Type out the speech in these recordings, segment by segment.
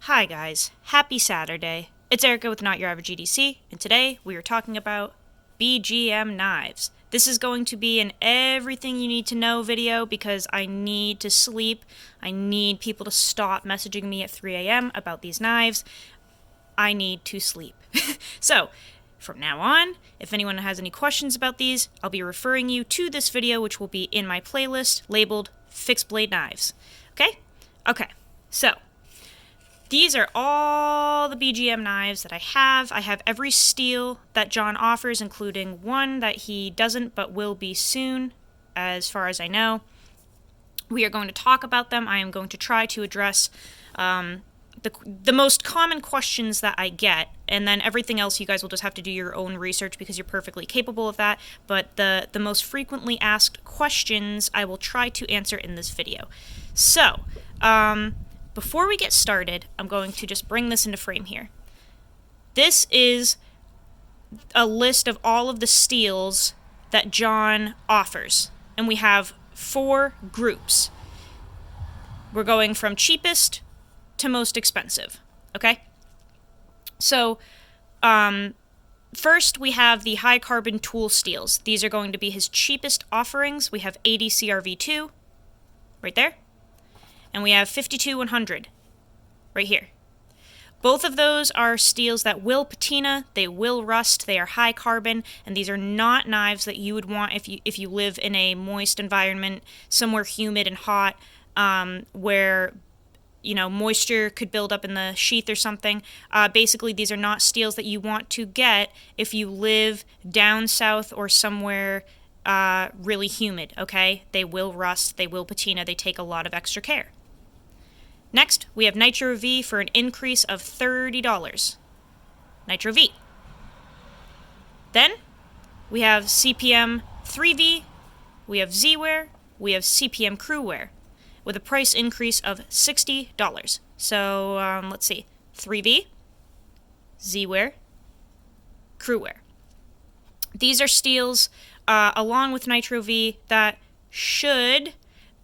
Hi guys, happy Saturday. It's Erica with Not Your Average EDC, and today we are talking about BGM Knives. This is going to be an everything you need to know video because I need to sleep. I need people to stop messaging me at 3 a.m. about these knives. I need to sleep. So, from now on, if anyone has any questions about these, I'll be referring you to this video, which will be in my playlist labeled Fixed Blade Knives. Okay? Okay, so these are all the BGM knives that I have. I have every steel that John offers, including one that he doesn't but will be soon, as far as I know. We are going to talk about them. I am going to try to address the most common questions that I get, and then everything else you guys will just have to do your own research because you're perfectly capable of that. But the most frequently asked questions I will try to answer in this video. So, before we get started, I'm going to just bring this into frame here. This is a list of all of the steels that John offers, and we have 4 groups. We're going from cheapest to most expensive, okay? So, first we have the high carbon tool steels. These are going to be his cheapest offerings. We have 80 CRV2, right there. And we have 52-100, right here. Both of those are steels that will patina, they will rust, they are high carbon, and these are not knives that you would want if you live in a moist environment, somewhere humid and hot, where moisture could build up in the sheath or something. Basically, these are not steels that you want to get if you live down south or somewhere really humid, okay? They will rust, they will patina, they take a lot of extra care. Next, we have Nitro V for an increase of $30. Nitro V. Then, we have CPM 3V, we have Zware, we have CPM Crew Wear, with a price increase of $60. So, let's see. 3V, Zware, Crew Wear. These are steels, along with Nitro V, that should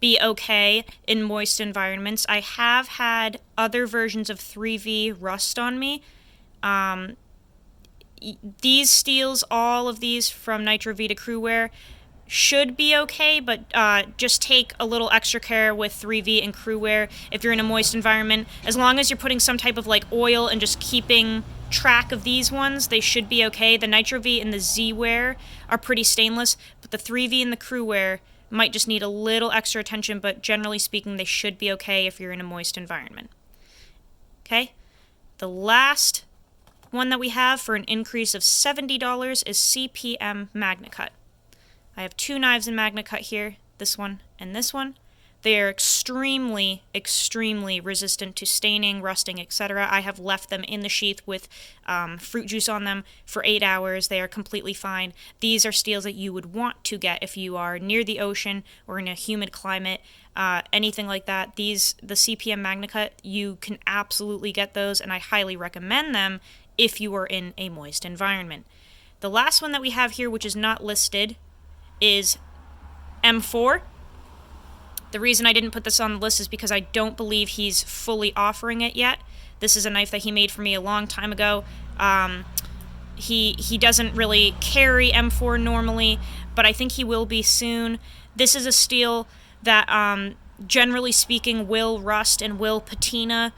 be okay in moist environments. I have had other versions of 3V rust on me. These steels, all of these from Nitro V to Crew Wear, should be okay, but just take a little extra care with 3V and Crew Wear if you're in a moist environment. As long as you're putting some type of oil and just keeping track of these ones, they should be okay. The Nitro V and the Zware are pretty stainless, but the 3V and the Crew Wear might just need a little extra attention, but generally speaking, they should be okay if you're in a moist environment. Okay? The last one that we have for an increase of $70 is CPM Magna Cut. I have 2 knives in Magna Cut here, this one and this one. They are extremely, extremely resistant to staining, rusting, etc. I have left them in the sheath with fruit juice on them for 8 hours. They are completely fine. These are steels that you would want to get if you are near the ocean or in a humid climate, anything like that. The CPM Magna Cut, you can absolutely get those, and I highly recommend them if you are in a moist environment. The last one that we have here, which is not listed, is M4. The reason I didn't put this on the list is because I don't believe he's fully offering it yet. This is a knife that he made for me a long time ago. He doesn't really carry M4 normally, but I think he will be soon. This is a steel that, generally speaking, will rust and will patina.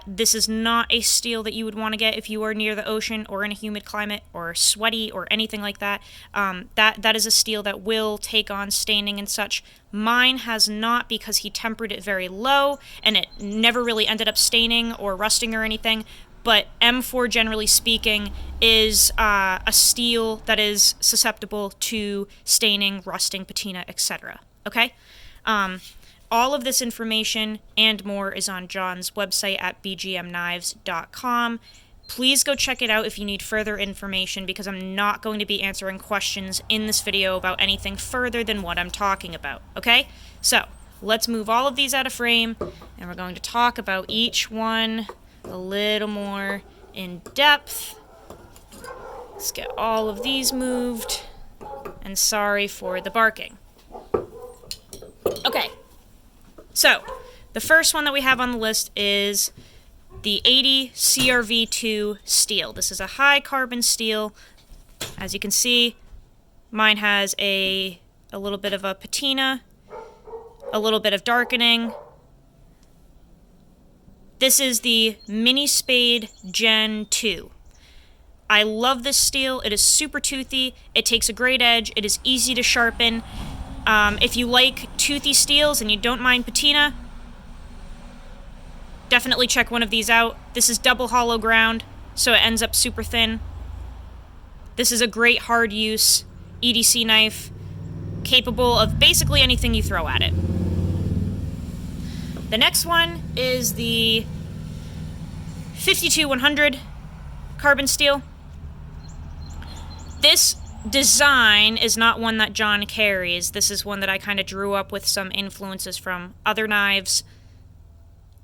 This is not a steel that you would want to get if you are near the ocean or in a humid climate or sweaty or anything like that. That is a steel that will take on staining and such. Mine has not, because he tempered it very low and it never really ended up staining or rusting or anything. But M4, generally speaking, is a steel that is susceptible to staining, rusting, patina, etc. Okay? All of this information and more is on John's website at bgmknives.com. Please go check it out if you need further information, because I'm not going to be answering questions in this video about anything further than what I'm talking about, okay? So, let's move all of these out of frame, and we're going to talk about each one a little more in depth. Let's get all of these moved, and sorry for the barking. Okay. So, the first one that we have on the list is the 80 CRV2 steel. This is a high carbon steel. As you can see, mine has a little bit of a patina, a little bit of darkening. This is the Mini Spade Gen 2. I love this steel. It is super toothy. It takes a great edge. It is easy to sharpen. If you like toothy steels and you don't mind patina, definitely check one of these out. This is double hollow ground, so it ends up super thin. This is a great hard use EDC knife, capable of basically anything you throw at it. The next one is the 52-100 carbon steel. This design is not one that John carries. This is one that I kind of drew up with some influences from other knives.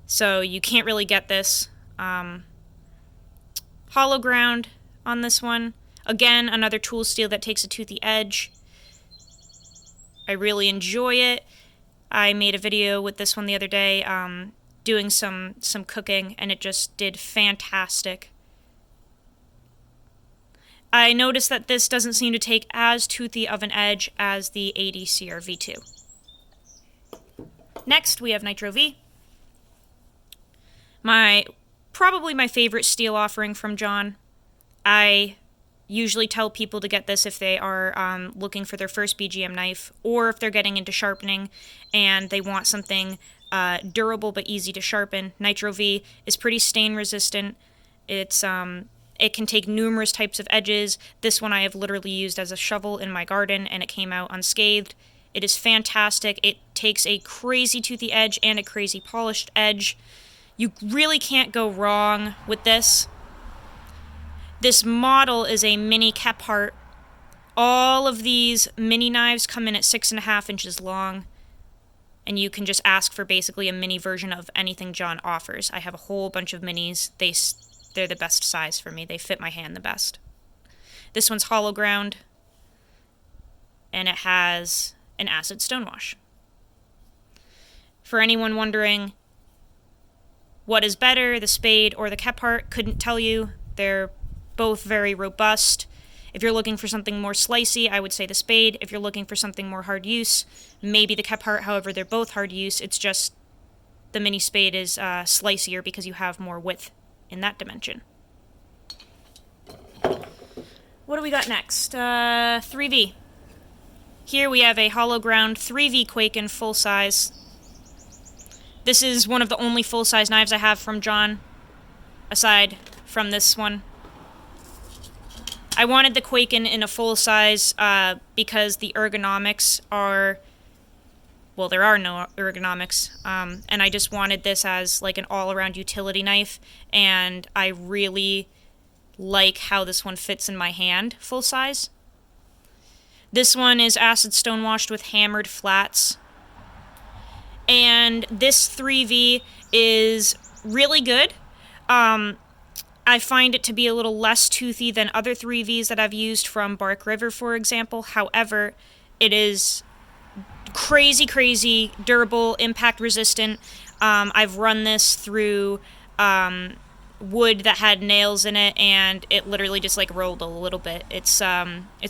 So you can't really get this. Hollow ground on this one. Again, another tool steel that takes a toothy edge. I really enjoy it. I made a video with this one the other day, doing some cooking, and it just did fantastic. I noticed that this doesn't seem to take as toothy of an edge as the 80 CRV2. Next, we have Nitro V. Probably my favorite steel offering from John. I usually tell people to get this if they are looking for their first BGM knife, or if they're getting into sharpening and they want something durable but easy to sharpen. Nitro V is pretty stain resistant. It can take numerous types of edges. This one I have literally used as a shovel in my garden, and it came out unscathed. It is fantastic. It takes a crazy toothy edge and a crazy polished edge. You really can't go wrong with this. This model is a mini Kephart. All of these mini knives come in at 6.5 inches long, and you can just ask for basically a mini version of anything John offers. I have a whole bunch of minis. They're the best size for me. They fit my hand the best. This one's hollow ground, and it has an acid stonewash. For anyone wondering what is better, the Spade or the Kephart, couldn't tell you. They're both very robust. If you're looking for something more slicey, I would say the Spade. If you're looking for something more hard use, maybe the Kephart. However, they're both hard use. It's just the Mini Spade is slicier because you have more width in that dimension. What do we got next? 3V. Here we have a hollow ground 3V Quaken full size. This is one of the only full size knives I have from John, aside from this one. I wanted the Quaken in a full size because the ergonomics are, well, there are no ergonomics, and I just wanted this as like an all-around utility knife, and I really like how this one fits in my hand, full size. This one is acid stonewashed with hammered flats, and this 3V is really good. I find it to be a little less toothy than other 3Vs that I've used from Bark River, for example. However, it is crazy, crazy durable, impact resistant. I've run this through wood that had nails in it, and it literally just like rolled a little bit. It's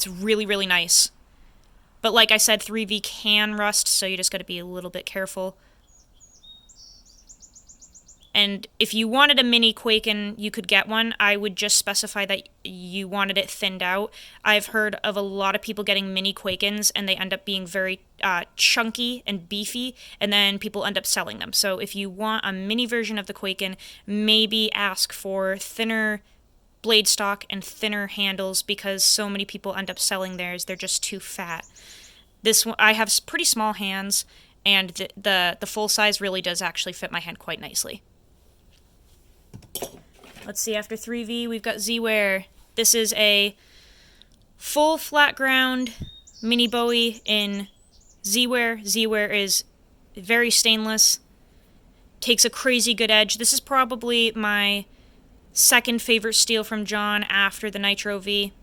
really, really nice. But like I said, 3V can rust, so you just got to be a little bit careful. And if you wanted a mini Quaken, you could get one. I would just specify that you wanted it thinned out. I've heard of a lot of people getting mini Quakens, and they end up being very chunky and beefy, and then people end up selling them. So if you want a mini version of the Quaken, maybe ask for thinner blade stock and thinner handles, because so many people end up selling theirs. They're just too fat. This one, I have pretty small hands, and the full size really does actually fit my hand quite nicely. Let's see, after 3V, we've got Zware. This is a full flat ground mini Bowie in Zware. Zware is very stainless, takes a crazy good edge. This is probably my second favorite steel from John after the Nitro V.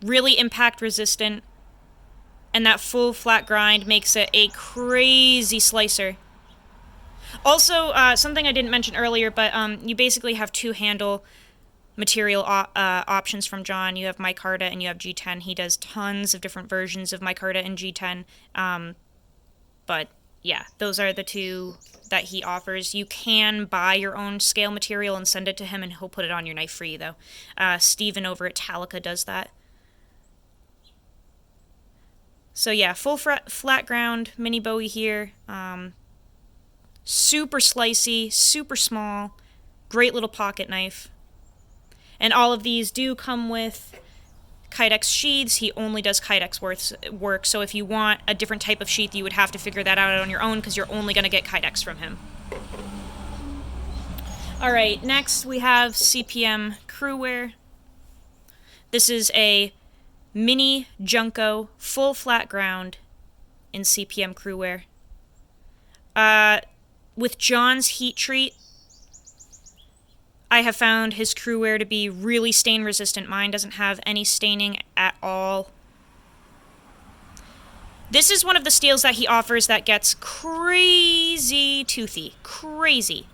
Really impact resistant, and that full flat grind makes it a crazy slicer. Also, something I didn't mention earlier, but you basically have two handle material options from John. You have micarta and you have G10. He does tons of different versions of micarta and G10. But yeah, those are the two that he offers. You can buy your own scale material and send it to him, and he'll put it on your knife for you, though. Steven over at Talica does that. So yeah, full flat ground mini Bowie here. Super slicey, super small, great little pocket knife. And all of these do come with Kydex sheaths. He only does Kydex work, so if you want a different type of sheath, you would have to figure that out on your own because you're only going to get Kydex from him. Alright, next we have CPM Crew Wear. This is a mini Junko full flat ground in CPM Crew Wear. With John's heat treat, I have found his Crew Wear to be really stain resistant. Mine doesn't have any staining at all. This is one of the steels that he offers that gets crazy toothy. Crazy.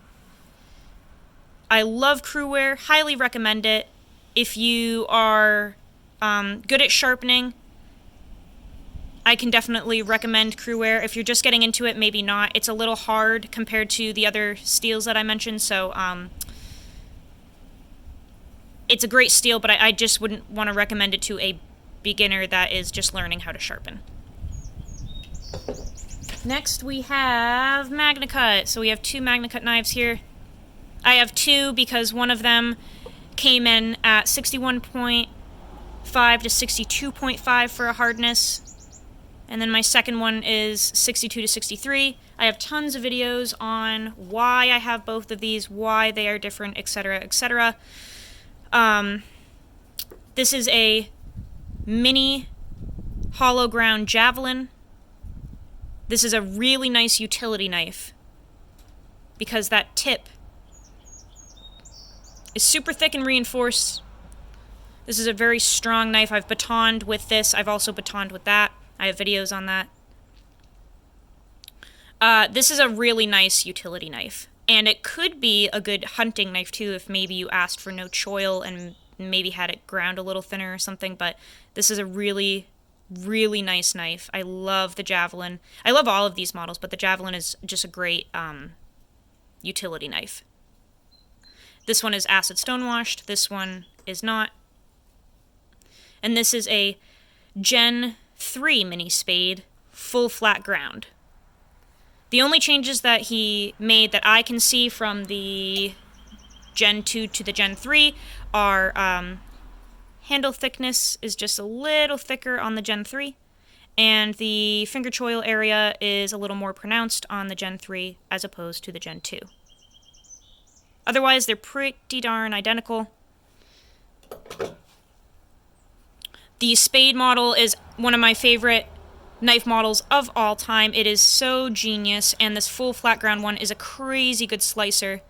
I love Crew Wear, highly recommend it. If you are good at sharpening, I can definitely recommend Crew Wear. If you're just getting into it, maybe not. It's a little hard compared to the other steels that I mentioned, so it's a great steel, but I just wouldn't want to recommend it to a beginner that is just learning how to sharpen. Next we have Magna Cut. So we have two Magna Cut knives here. I have two because one of them came in at 61.5 to 62.5 for a hardness. And then my second one is 62 to 63. I have tons of videos on why I have both of these, why they are different, etc., etc. This is a mini hollow ground javelin. This is a really nice utility knife because that tip is super thick and reinforced. This is a very strong knife. I've batoned with this. I've also batoned with that. I have videos on that. This is a really nice utility knife. And it could be a good hunting knife, too, if maybe you asked for no choil and maybe had it ground a little thinner or something. But this is a really, really nice knife. I love the javelin. I love all of these models, but the javelin is just a great utility knife. This one is acid stonewashed. This one is not. And this is a Gen 3 mini spade, full flat ground. The only changes that he made that I can see from the Gen 2 to the Gen 3 are handle thickness is just a little thicker on the Gen 3, and the finger choil area is a little more pronounced on the Gen 3 as opposed to the Gen 2. Otherwise, they're pretty darn identical. The spade model is one of my favorite knife models of all time. It is so genius, and this full flat ground one is a crazy good slicer,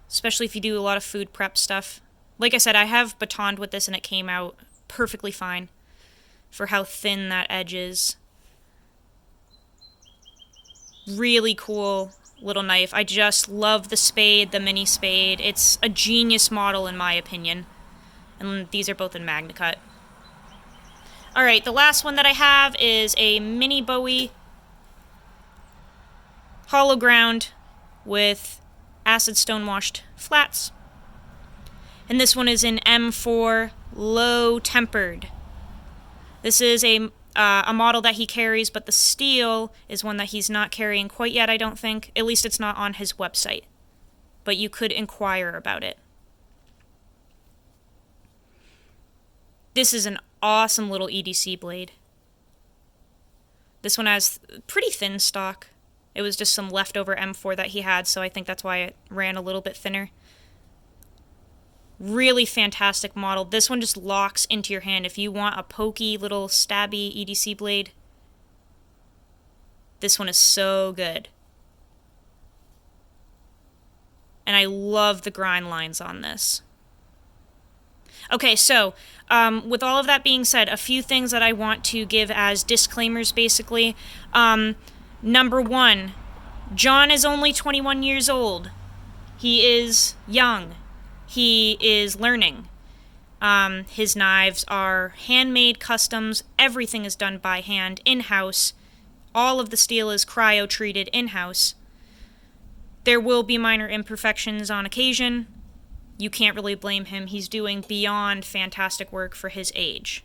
especially if you do a lot of food prep stuff. Like I said, I have batoned with this and it came out perfectly fine for how thin that edge is. Really cool little knife. I just love the spade, the mini spade. It's a genius model in my opinion. And these are both in Magna Cut. Alright, the last one that I have is a mini Bowie hollow ground with acid stonewashed flats. And this one is in M4 low tempered. This is a model that he carries, but the steel is one that he's not carrying quite yet, I don't think. At least it's not on his website. But you could inquire about it. This is an awesome little EDC blade. This one has pretty thin stock. It was just some leftover M4 that he had, so I think that's why it ran a little bit thinner. Really fantastic model. This one just locks into your hand. If you want a pokey little stabby EDC blade, this one is so good. And I love the grind lines on this. Okay, so with all of that being said, a few things that I want to give as disclaimers, basically. Number one, John is only 21 years old. He is young. He is learning. His knives are handmade customs. Everything is done by hand, in-house. All of the steel is cryo-treated in-house. There will be minor imperfections on occasion. You can't really blame him. He's doing beyond fantastic work for his age.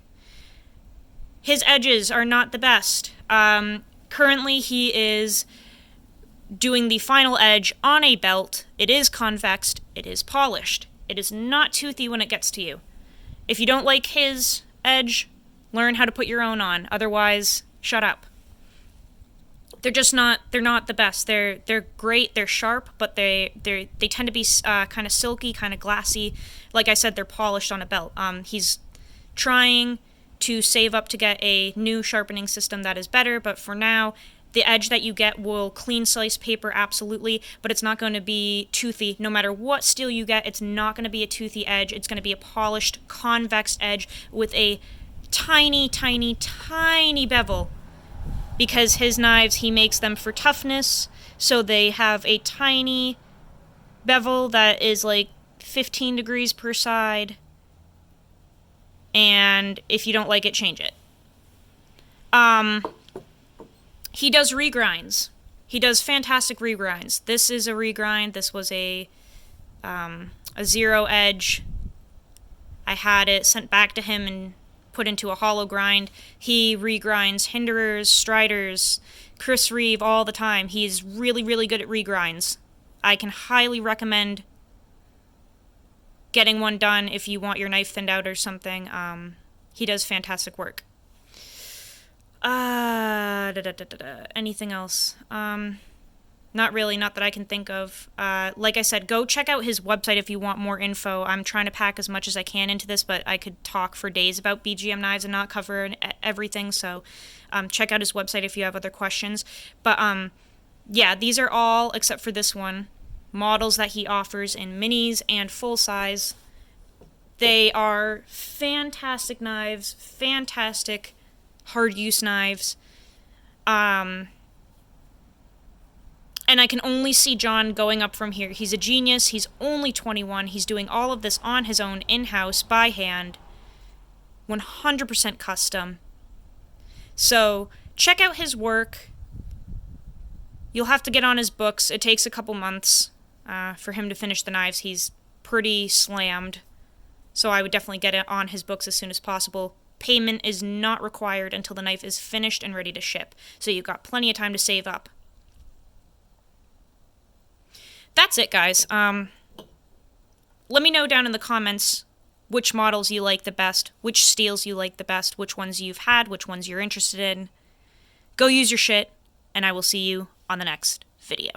His edges are not the best. Currently, he is doing the final edge on a belt. It is convexed. It is polished. It is not toothy when it gets to you. If you don't like his edge, learn how to put your own on. Otherwise, shut up. They're not the best. They're great, they're sharp, but they tend to be kind of silky, kind of glassy. Like I said, they're polished on a belt. He's trying to save up to get a new sharpening system that is better, but for now, the edge that you get will clean slice paper, absolutely, but it's not going to be toothy. No matter what steel you get, it's not going to be a toothy edge. It's going to be a polished, convex edge with a tiny, tiny, tiny bevel. Because his knives, he makes them for toughness, so they have a tiny bevel that is like 15 degrees per side. And if you don't like it, change it. He does regrinds. He does fantastic regrinds. This is a regrind. This was a zero edge. I had it sent back to him and put into a hollow grind. He regrinds Hinderers, Striders, Chris Reeve all the time. He's really, really good at regrinds. I can highly recommend getting one done if you want your knife thinned out or something. He does fantastic work. Anything else? Not really, not that I can think of. Like I said, go check out his website if you want more info. I'm trying to pack as much as I can into this, but I could talk for days about BGM Knives and not cover everything, so check out his website if you have other questions. But, yeah, these are all, except for this one, models that he offers in minis and full size. They are fantastic knives, fantastic hard use knives. And I can only see John going up from here. He's a genius. He's only 21. He's doing all of this on his own, in-house, by hand, 100% custom. So check out his work. You'll have to get on his books. It takes a couple months for him to finish the knives. He's pretty slammed. So I would definitely get it on his books as soon as possible. Payment is not required until the knife is finished and ready to ship. So you've got plenty of time to save up. That's it, guys. Let me know down in the comments which models you like the best, which steels you like the best, which ones you've had, which ones you're interested in. Go use your shit, and I will see you on the next video.